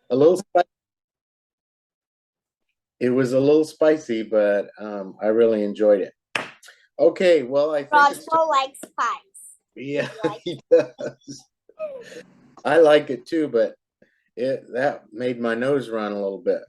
A little spicy. It was a little spicy, but I really enjoyed it. Okay, well, I think it's Roscoe likes spice. yeah, Like he does. I like it too, but that made my nose run a little bit.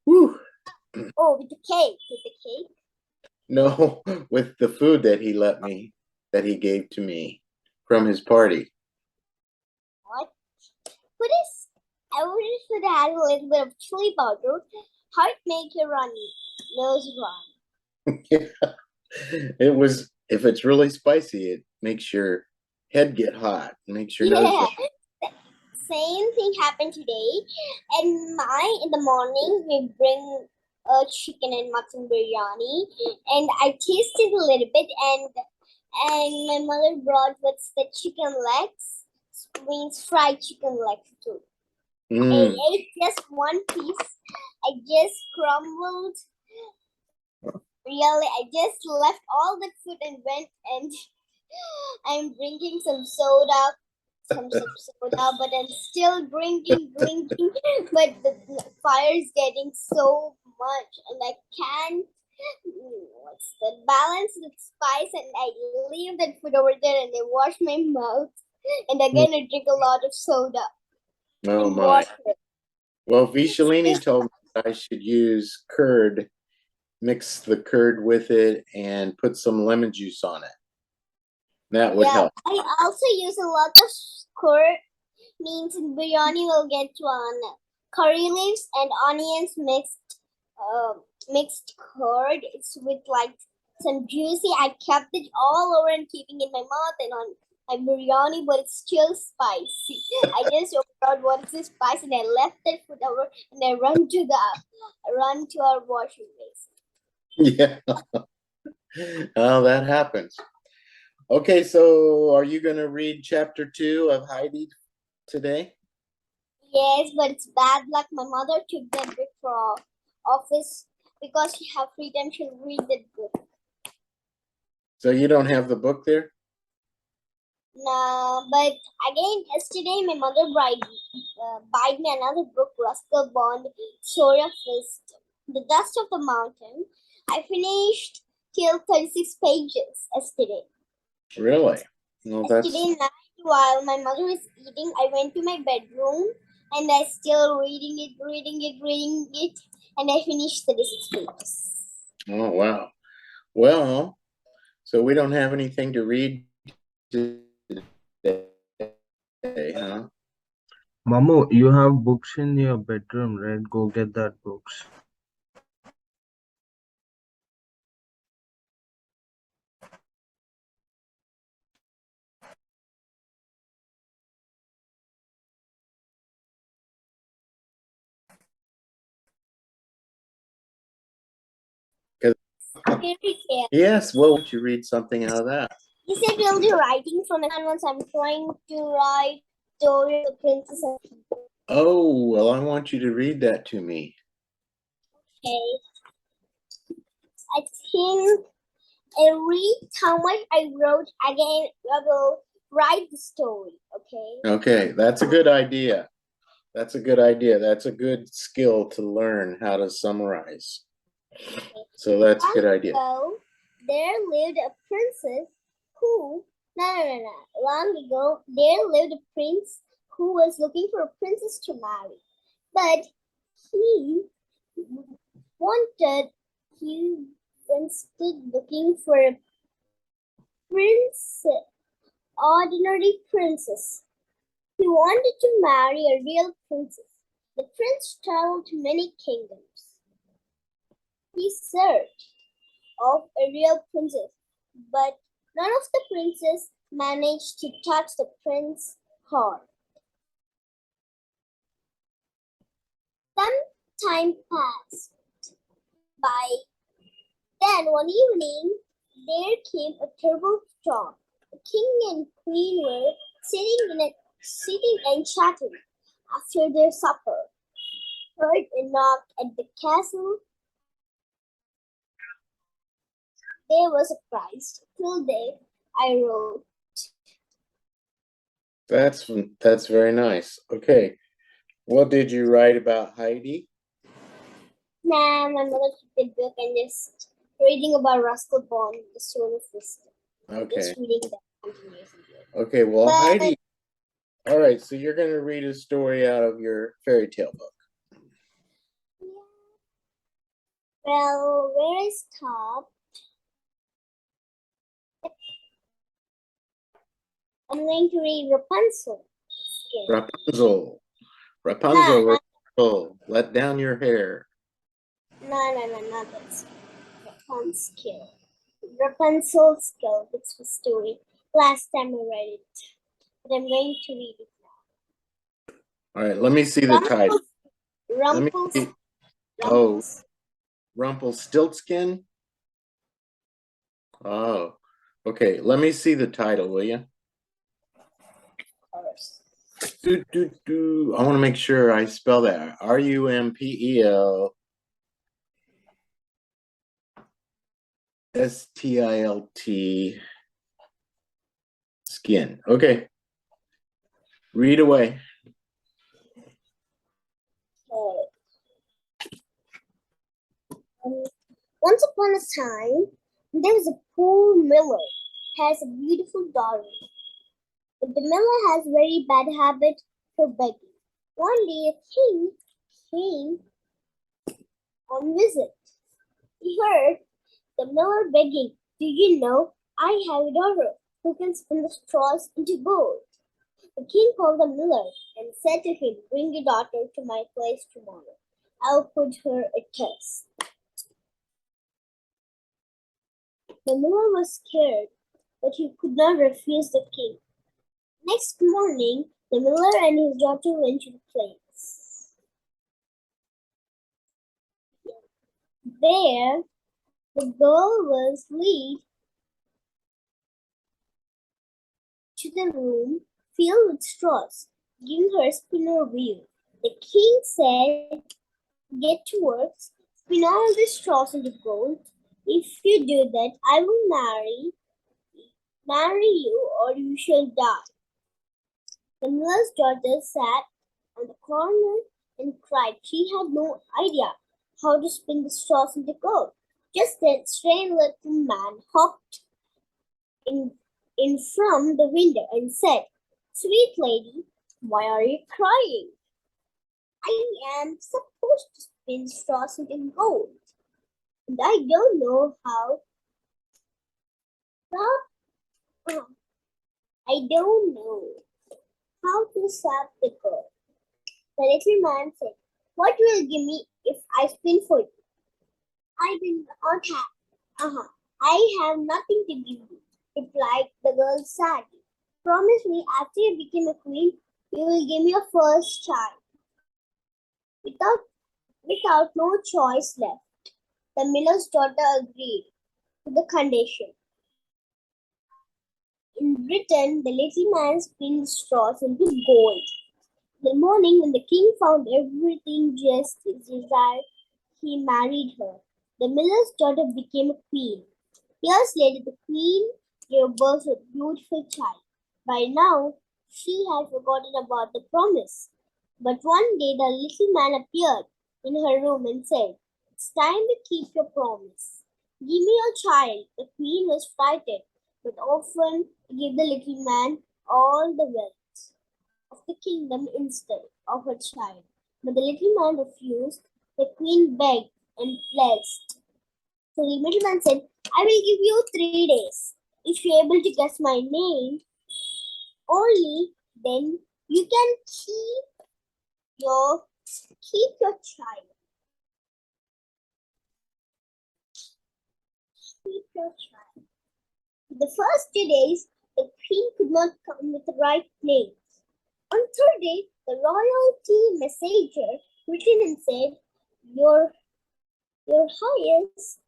Whew. oh, with the cake, with the cake. No, with the food that he gave to me from his party. What? What is? I wish it had a little bit of chili powder. How it make your nose run? It was, if it's really spicy, it makes your head get hot, it makes your nose Yeah. run. Same thing happened today. And in the morning we bring chicken and mutton biryani, and I tasted a little bit, and my mother brought what's the chicken legs, means fried chicken legs too. I Mm. ate just one piece. I just crumbled. Really, I just left all the food and went, and I'm drinking some soda, but I'm still drinking. But the fire is getting so much, and I can't. What's the balance with spice? And I leave that food over there, and I wash my mouth, and again I drink a lot of soda Oh and my. water. Well, Vichalini told me I should use curd, mix the curd with it, and put some lemon juice on it. That would Yeah, help. I also use a lot of curd. Means in biryani will get one curry leaves and onions mixed curd. It's with like some juicy. I kept it all over and keeping in my mouth and on my biryani, but it's still spicy. I just overthought what is this spice, and I left that food over, and I run to our washing base. Yeah. Oh, that happens. Okay, so are you going to read chapter 2 of Heidi today? Yes, but it's bad luck. My mother took that book for office because she have free time. She'll read that book. So you don't have the book there? No, but again, yesterday my mother bought me another book, Ruskell Bond, Story of Wisdom, The Dust of the Mountain. I finished till 36 pages yesterday. Really? Well, Yesterday night, while my mother was eating, I went to my bedroom and I still reading it, and I finished 36 pages. oh wow. Well, so we don't have anything to read today, huh? Mamu, you have books in your bedroom, right? Go get that books. Yes, well, why don't you read something out of that? He said we'll be writing from it once I'm trying to write Story of the Princess and People. Oh, well, I want you to read that to me. Okay. I think I read how much I wrote again. I will write the story. Okay. Okay, that's a good idea. That's a good idea. That's a good skill to learn how to summarize. So that's a good idea. So there lived a princess who no. Long ago there lived a prince who was looking for a princess to marry. But he wanted he instead looking for a princess, ordinary princess. He wanted to marry a real princess. The prince traveled to many kingdoms. He searched of a real princess, but none of the princes managed to touch the prince's heart. Some time passed by. Then one evening there came a terrible storm. The king and queen were sitting and chatting after their supper. Heard a knock at the castle. They were surprised. Till there I wrote. That's very nice. Okay. What did you write about Heidi? Nah, my mother took the book and just reading about Rascal Bond, the Stone of Wisdom. Okay. Just reading that continuously. Okay, well, But- Heidi. All right, so you're going to read a story out of your fairy tale book. Well, where I stopped, I'm going to read Rapunzel. Rapunzel. Rapunzel, Rapunzel, let down your hair. No, not that. Rapunzel. Rapunzel's skill. That's the story. Last time I read it, but I'm going to read it now. All right, let me see the title. Let me see. Oh, Rumpelstiltskin? Oh, okay. Let me see the title, will you? I want to make sure I spell that. Rumpelstilt skin. Okay. Read away. Once upon a time, there was a poor miller has a beautiful daughter. But the miller has a very bad habit for begging. One day a king came on visit. He heard the miller begging, "Do you know, I have a daughter who can spin the straws into gold." The king called the miller and said to him, "Bring your daughter to my place tomorrow. I'll put her a test." The miller was scared, but he could not refuse the king. Next morning, the miller and his daughter went to the place. There, the girl was led to the room filled with straws, giving her a spinner wheel. The king said, "Get to work, spin all the straws into gold. If you do that, I will marry you, or you shall die." The miller's daughter sat on the corner and cried. She had no idea how to spin the straws into gold. Just then, a strange little man hopped in from the window and said, "Sweet lady, why are you crying? I am supposed to spin straws into gold, and I don't know how. I don't know how to serve the girl." The little man said, "What will you give me if I spin for you?" "I do not have. I have nothing to give you," replied the girl sadly. "Promise me after you become a queen, you will give me your first child." Without no choice left, the miller's daughter agreed to the condition. In return, the little man spun straws into gold. The morning when the king found everything just as desired, he married her. The miller's daughter became a queen. Years later, the queen gave birth to a beautiful child. By now, she had forgotten about the promise. But one day, the little man appeared in her room and said, "It's time to keep your promise. Give me your child." The queen was frightened, but offered to give the little man all the wealth of the kingdom instead of her child. But the little man refused. The queen begged and pledged. So the middleman said, "I will give you 3 days. If you're able to guess my name, only then you can keep your child." Keep your child. The first 2 days, the queen could not come with the right name. On third day, the royalty messenger returned and said, Your Highness,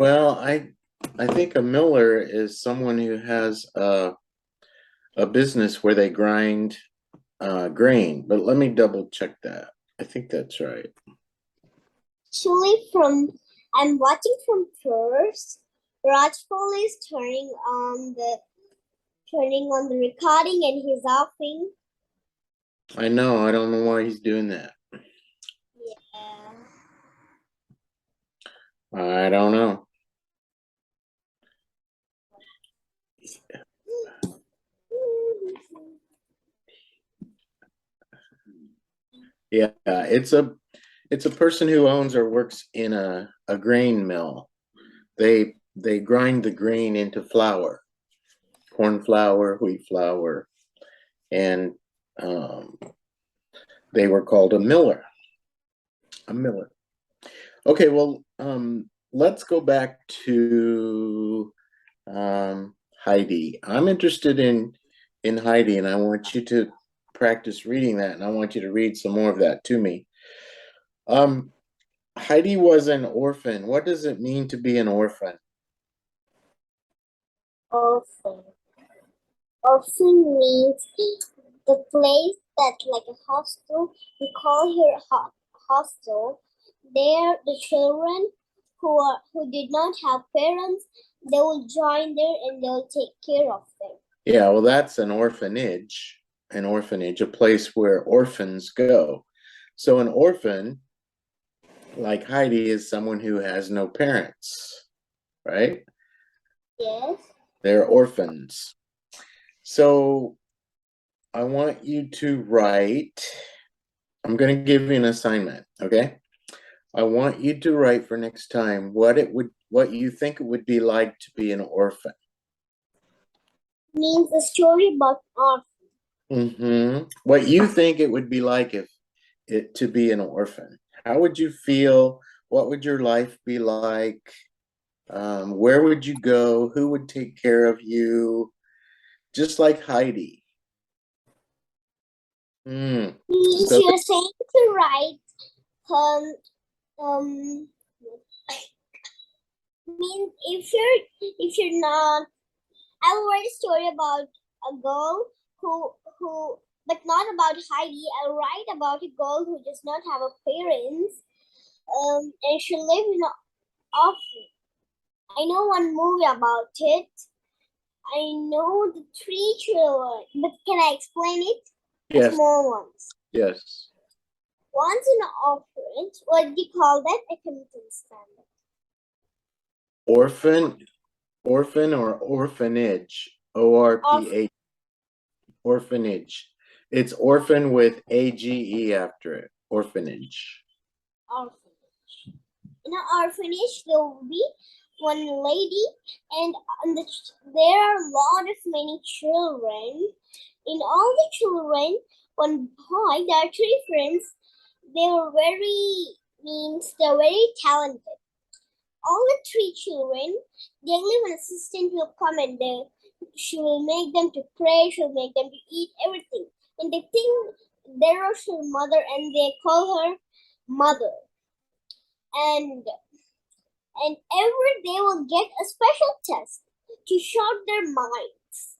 Well, I think a miller is someone who has a business where they grind grain, but let me double check that. I think that's right. Actually, I'm watching from first. Rajpal is turning on the recording and he's offing. I know, I don't know why he's doing that. Yeah. I don't know. Yeah, it's a person who owns or works in a grain mill. They grind the grain into flour, corn flour, wheat flour, and they were called a miller. A miller. Okay, well, let's go back to Heidi. I'm interested in Heidi, and I want you to practice reading that, and I want you to read some more of that to me. Heidi was an orphan. What does it mean to be an orphan? Orphan. Orphan means the place that like a hostel. We call here hostel. There, the children who did not have parents, they will join there and they'll take care of them. Yeah, well, that's an orphanage. An orphanage, a place where orphans go. So an orphan, like Heidi, is someone who has no parents, right? Yes. They're orphans. So I want you to write, I'm going to give you an assignment, okay? I want you to write for next time what you think it would be like to be an orphan. Means a story about orphan. Mm-hmm. What you think it would be like if it to be an orphan. How would you feel? What would your life be like? Where would you go? Who would take care of you? Just like Heidi. Means So you're saying to write um means if you're not, I will write a story about a girl who but not about Heidi. I'll write about a girl who does not have a parents. And she lives in an orphan. I know one movie about it. I know the three children, but can I explain it? The yes, small ones. yes. One's in an orphanage. What do you call that? I can't understand it. Orphan or orphanage. ORPH. Orphanage. It's orphan with AGE after it. Orphanage. Orphanage. In an orphanage, there will be one lady, and there are a lot of many children. In all the children, one boy, there are three friends. They're very talented. All the three children, daily one assistant will come and she will make them to pray, she'll make them to eat everything. And they think they're her mother and they call her mother. And every day will get a special test to sharpen their minds.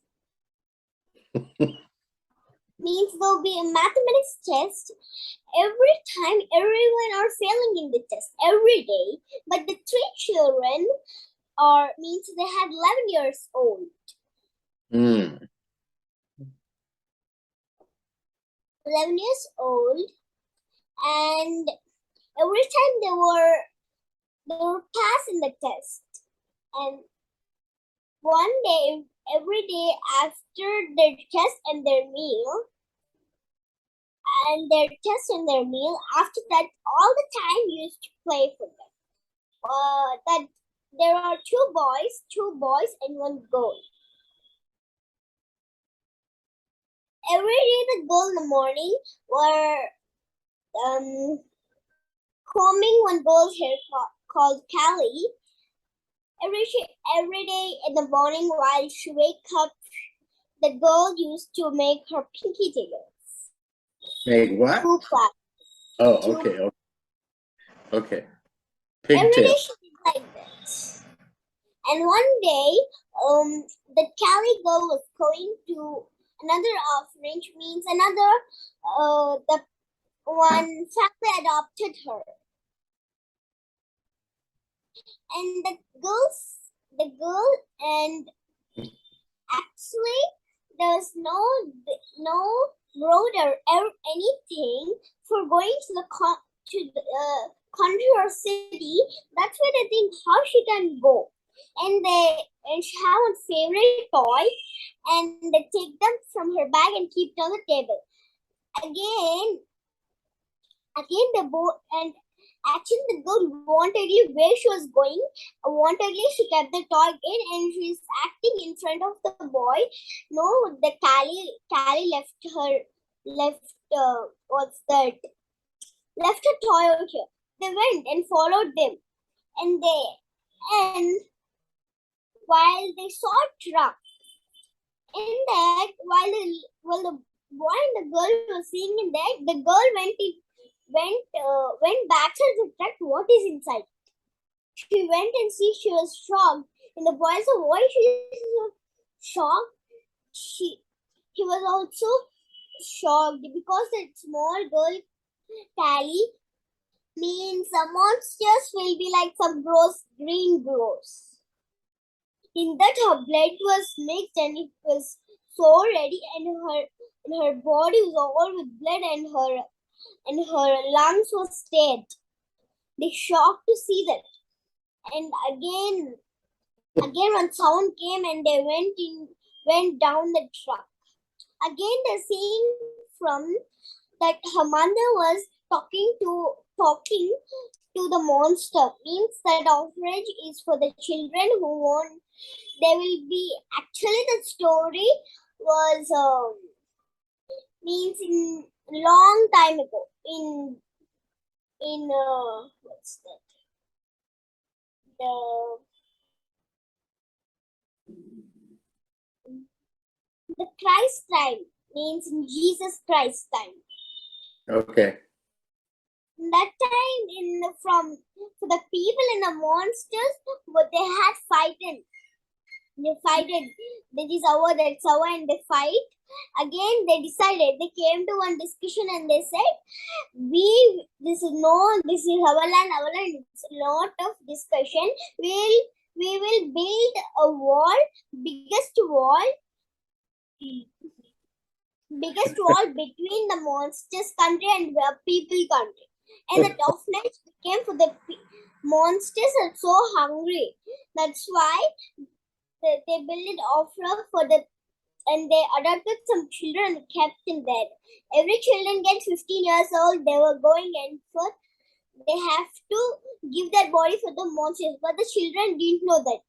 Means there'll be a mathematics test every time. Everyone are failing in the test every day, but the three children means they had 11 years old. 11 years old, and every time they were passing the test. And one day, every day after their test and their meal, after that, all the time used to play for them. That there are two boys and one girl. Every day the girl in the morning were combing one girl's hair called Callie. Every day in the morning while she wake up, the girl used to make her pinky tingles. Make what? Oh, okay. Okay. Every day Pigtail. she did like that. And one day, the Cali girl was going to another orphanage, means another, the one family adopted her. And the girl, and actually there's no road or anything for going to the country or city. That's why they think how she can go. And she have a favorite toy, and they take them from her bag and keep it on the table. Again the boy, and actually the girl wantedly where she was going, wantedly she kept the toy in, and she's acting in front of the boy. No, the Callie left what's that? Left her toy over here. They went and followed them, and while they saw a truck, in that while the boy and the girl were seeing in that, the girl went back to the truck. What is inside? She went and see. She was shocked. And the boy said, "Why she is so shocked?" He was also shocked because that small girl Callie means some monsters will be like some green gross. In that her blood was mixed and it was so ready, and her body was all with blood, and her lungs were dead. They shocked to see that. And again when sound came and they went down the truck. Again they're seeing from that her mother was talking to the monster. Means that orphanage is for the children who want. They will be actually the story was means in long time ago in what's that? The Christ time, means in Jesus Christ time. Okay. That time for the people and the monsters, what they had fighting. They fighted. That is our, that's our, and they fight. Again, they decided. They came to one discussion and they said, this is our land. It's a lot of discussion. We will build a wall, biggest wall between the monsters country and the people country. And the orphanage became for the monsters are so hungry. That's why they built an offer for the, and they adopted some children and kept in there. Every children gets 15 years old. They were going and for they have to give their body for the monsters, but the children didn't know that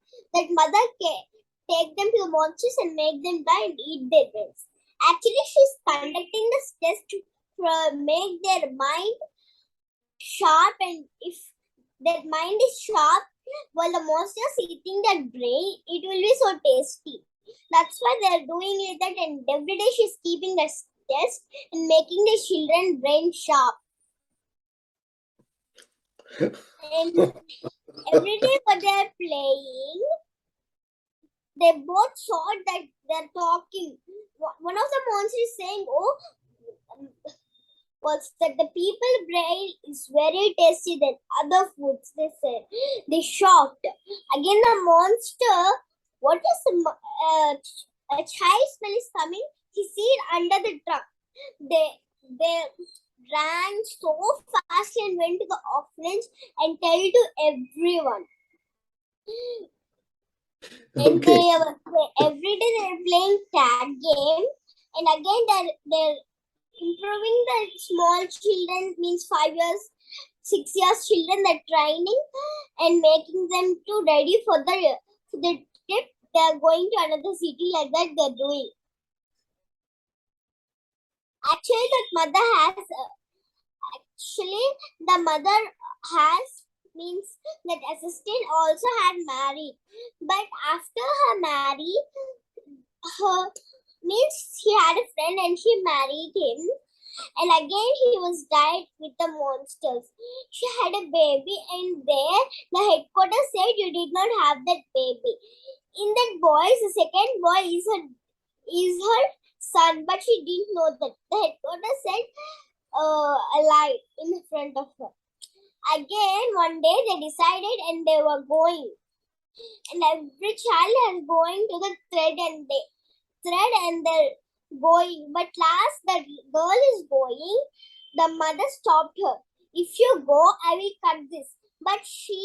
mother take them to the monsters and make them die and eat their brains. Actually, she's conducting this test to make their mind sharp, and if that mind is sharp, while the monster is eating their brain, it will be so tasty. That's why they're doing it that, and every day she's keeping this test and making the children brain sharp. And every day when they're playing, they both saw that they're talking. One of the monsters is saying, "Oh, was that the people brain is very tasty than other foods." They said. They shocked. Again, the monster. What is a child smell is coming? He see it under the truck. They ran so fast and went to the orphanage and tell to everyone. And every day they're playing tag game, and again they're improving the small children, means 5 years, 6 years children. They're training and making them to ready for the trip. They're going to another city, like that they're doing. Actually, the mother has means that assistant also had married, but after her married, her means she had a friend and she married him. and again he was died with the monsters. She had a baby, and there the headquarters said you did not have that baby. In that boy, the second boy is her son, but she didn't know that. The headquarters said a lie in front of her. Again, one day they decided and they were going. And every child is going to the thread and they're going. But last the girl is going, the mother stopped her. If you go, I will cut this. But she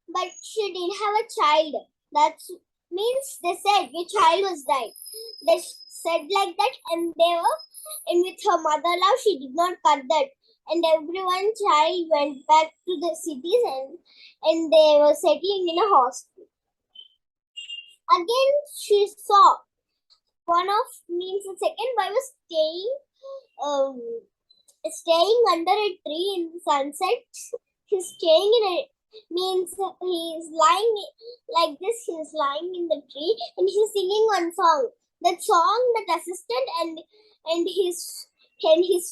didn't have a child. That means they said your child was died. They said like that, and with her mother-in-law, she did not cut that. And everyone child went back to the cities and they were settling in a hospital. Again, she saw the second boy was staying under a tree in the sunset. He's staying means he's lying like this. He's lying in the tree and he's singing one song. That song, that assistant and his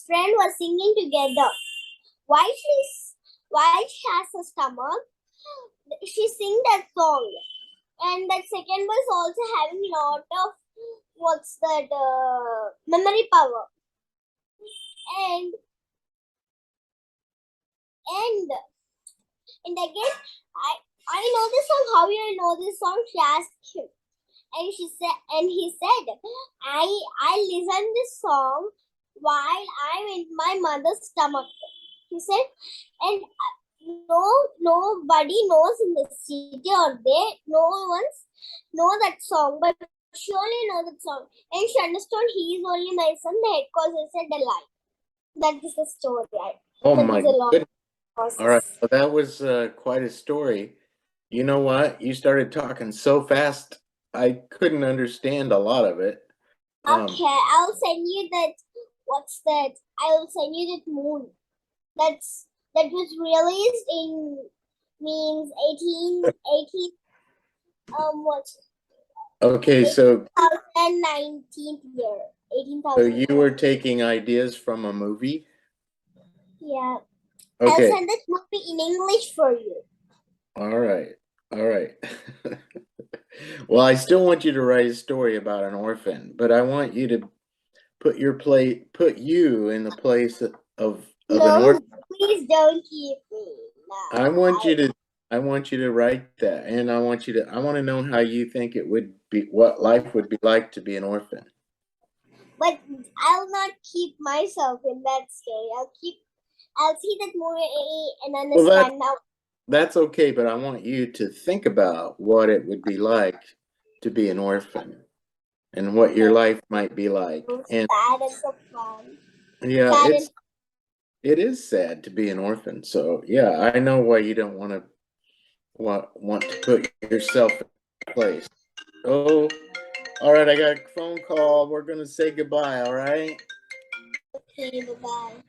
friend were singing together. While she has a stomach, she sing that song. And that second was also having a lot of memory power. And again, I know this song. How you know this song? She asked him, and he said, I listen this song while I'm in my mother's stomach. He said, and nobody knows in the city or no one's know that song, but she only knows that song. And she understood he is only my son. The headquarters said a lie. That is the story. Oh my goodness. All right, well, that was quite a story. You know what? You started talking so fast, I couldn't understand a lot of it. Okay, I'll send you that. What's that? I'll send you that moon. That was released in 18 what? Okay, so 2019 year. 18,000. so you were taking ideas from a movie? Yeah. Okay. I'll send that movie in English for you. All right. Well, I still want you to write a story about an orphan, but I want you to put you in the place of an orphan. Please don't keep me. No, I want you to write that, and I want to know how you think it would be, what life would be like to be an orphan. But I'll not keep myself in that story. I'll see that movie and understand how. That's okay, but I want you to think about what it would be like to be an orphan and what your life might be like. And sad and so fun. yeah, it is sad to be an orphan. So yeah, I know why you don't want to put yourself in place. Oh, all right, I got a phone call. We're gonna say goodbye, all right? Okay, bye-bye.